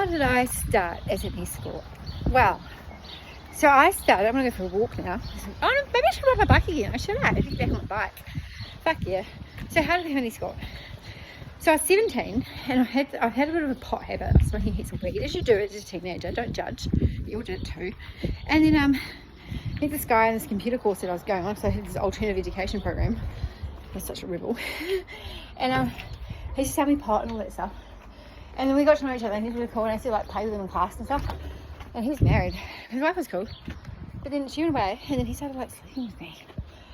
did I start as an escort? Well, so I started, I'm going to go for a walk now. Oh, no, maybe I should ride my bike again. I should have. I should get back on my bike. Fuck yeah. So how did I have an escort? So I was 17 and I've had a bit of a pot habit. I was smoking heaps of weed, as you do as a teenager. Don't judge. You all did it too. And then I met this guy in this computer course that I was going on. So I had this alternative education program. I was such a rebel. And he just had me pot and all that stuff. And then we got to know each other and he was really cool, and I used to like play with him in class and stuff. And he was married. His wife was cool. But then she went away and then he started like sleeping with me.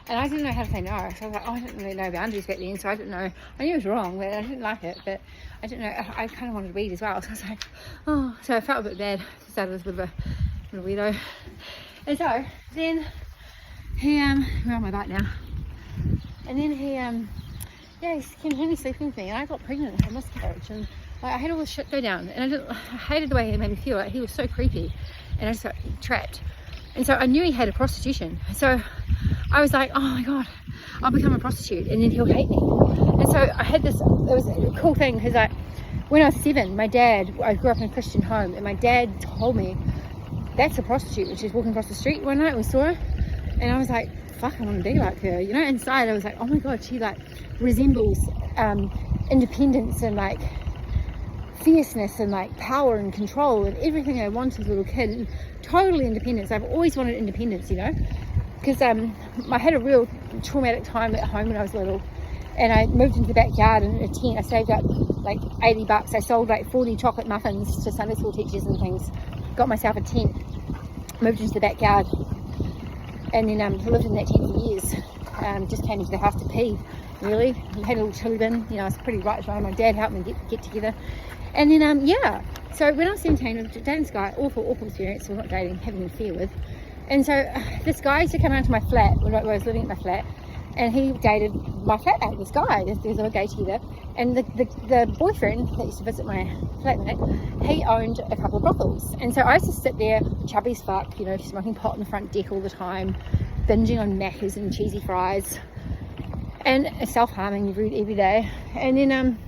And I didn't know how to say no. So I was like, oh, I didn't really know boundaries back then, so I didn't know. I knew it was wrong, but I didn't like it. But I didn't know, I kind of wanted weed as well. So I was like, oh, so I felt a bit bad. I started with a bit of a weirdo. And so then he, we're on my bike now. And then he, he's continually sleeping with me, and I got pregnant and had miscarriage, and like, I had all this shit go down, and I hated the way he made me feel. Like, he was so creepy, and I just got trapped. And so I knew he had a prostitution, so I was like, oh my god, I'll become a prostitute and then he'll hate me. And so I had this, it was a cool thing, because like when I was 7, I grew up in a Christian home, and my dad told me, that's a prostitute. And she was walking across the street one night and we saw her, and I was like, fuck, I want to be like her, you know. Inside I was like, oh my god, she like resembles independence and like fierceness and like power and control and everything I wanted as a little kid, and totally independence. I've always wanted independence, you know, because I had a real traumatic time at home when I was little, and I moved into the backyard in a tent. I saved up like $80. I sold like 40 chocolate muffins to Sunday school teachers and things, got myself a tent, moved into the backyard, and then lived in that tent for years. Just came into the house to pee, really. Had a little chili bin, you know. I was pretty right. My dad helped me get together. And then so when I was 17, I was dating this guy, awful experience. Well, not dating, having an affair with. And so this guy used to come around to my flat when I was living at my flat, and he dated my flatmate, this guy. There's a gay together. And the boyfriend that used to visit my flatmate, he owned a couple of brothels. And so I used to sit there, chubby as fuck, you know, smoking pot on the front deck all the time, binging on Maccas and cheesy fries, and self-harming every day. And then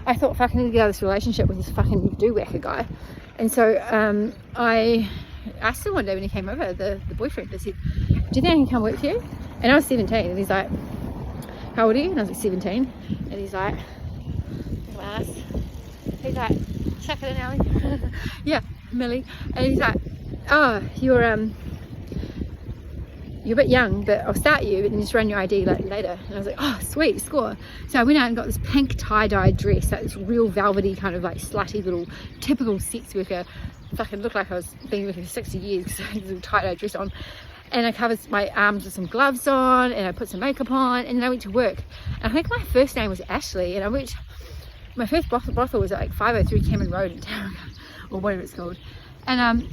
I thought, fucking, I need to get out of this relationship with this fucking do-whacker guy. And so I asked him one day when he came over, the boyfriend, I said, do you think I can come work for you? And I was 17, and he's like, how old are you? And I was like 17, and he's like, suck it in, Ellie. Yeah, Millie. And he's like, oh, you're a bit young, but I'll start you and just run your ID like later. And I was like, oh, sweet, score. So I went out and got this pink tie-dyed dress, like this real velvety kind of like slutty little typical sex worker. Fucking looked like I was being working for 60 years because I had this little tie-dyed dress on. And I covered my arms with some gloves on, and I put some makeup on, and then I went to work. And I think my first name was Ashley, and my first brothel was at like 503 Cameron Road in Tarragona, or whatever it's called. And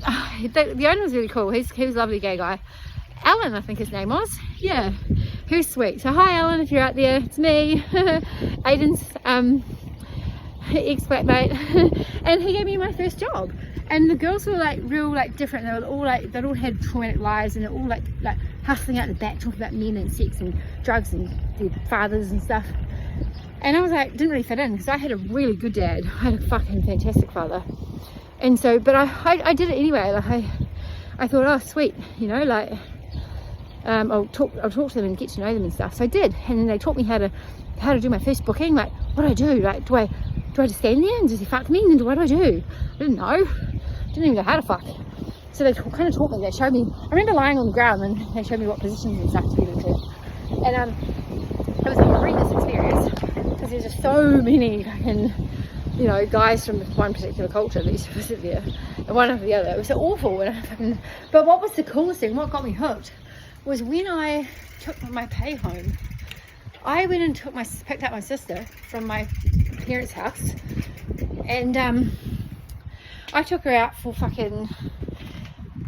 the owner was really cool. He was a lovely gay guy. Alan, I think his name was. Yeah, he was sweet. So hi Alan, if you're out there, it's me, Aiden's ex-flatmate. And he gave me my first job. And the girls were like real like different. They'd all had traumatic lives, and they're all like hustling out the back, talking about men and sex and drugs and their fathers and stuff. And I was like, didn't really fit in, because I had a really good dad. I had a fucking fantastic father. And so, but I did it anyway. Like I thought, oh sweet, you know, like I'll talk to them and get to know them and stuff. So I did, and then they taught me how to do my first booking. Like, what do I do? Like, do I just stand there and does he fuck me? And then what do I do? I didn't know. Didn't even know how to fuck. So they kind of taught me. They showed me. I remember lying on the ground, and they showed me what positions and stuff to get into. And it was a horrendous experience, because there's just so many fucking, you know, guys from one particular culture that used to visit there, and one after the other. It was so awful. But what was the coolest thing? What got me hooked was when I took my pay home. I went and picked up my sister from my parents' house, and I took her out for fucking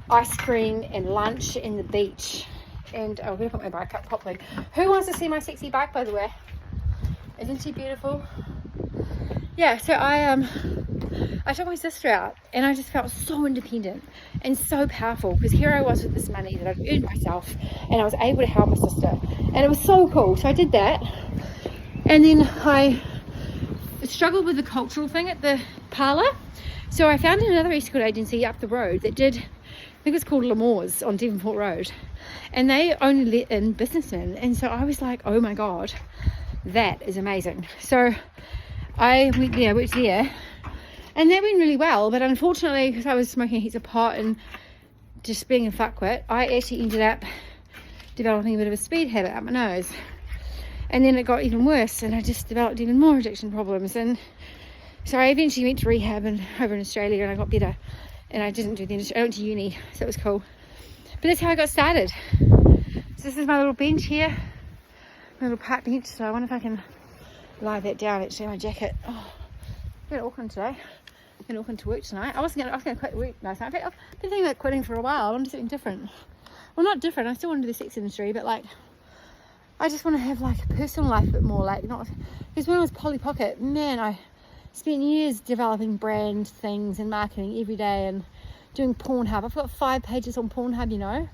ice cream and lunch in the beach. And I'm gonna put my bike up properly. Who wants to see my sexy bike, by the way? Isn't she beautiful? Yeah, so I took my sister out, and I just felt so independent and so powerful, because here I was with this money that I'd earned myself, and I was able to help my sister, and it was so cool. So I did that, and then I struggled with the cultural thing at the parlour. So I found another escort agency up the road that did, I think it's called L'Amour's on Devonport Road, and they only let in businessmen. And so I was like, oh my god, that is amazing. So I went there, worked there, and that went really well. But unfortunately, because I was smoking heaps of pot and just being a fuckwit, I actually ended up developing a bit of a speed habit up my nose. And then it got even worse, and I just developed even more addiction problems. And so I eventually went to rehab over in Australia, and I got better. And I didn't do the industry. I went to uni, so it was cool. But that's how I got started. So this is my little bench here, my little park bench. So I wonder if I can lie that down. Actually, my jacket. Oh, I'm going to Auckland today. I'm going to Auckland to work tonight. I was going to quit work last night. In fact, I've been thinking about quitting for a while. I want to do something different. Well, not different. I still want to do the sex industry, but like, I just want to have like a personal life a bit more. Like, not because when I was Polly Pocket, man, I spent years developing brand things and marketing every day and doing Pornhub. I've got 5 pages on Pornhub, you know.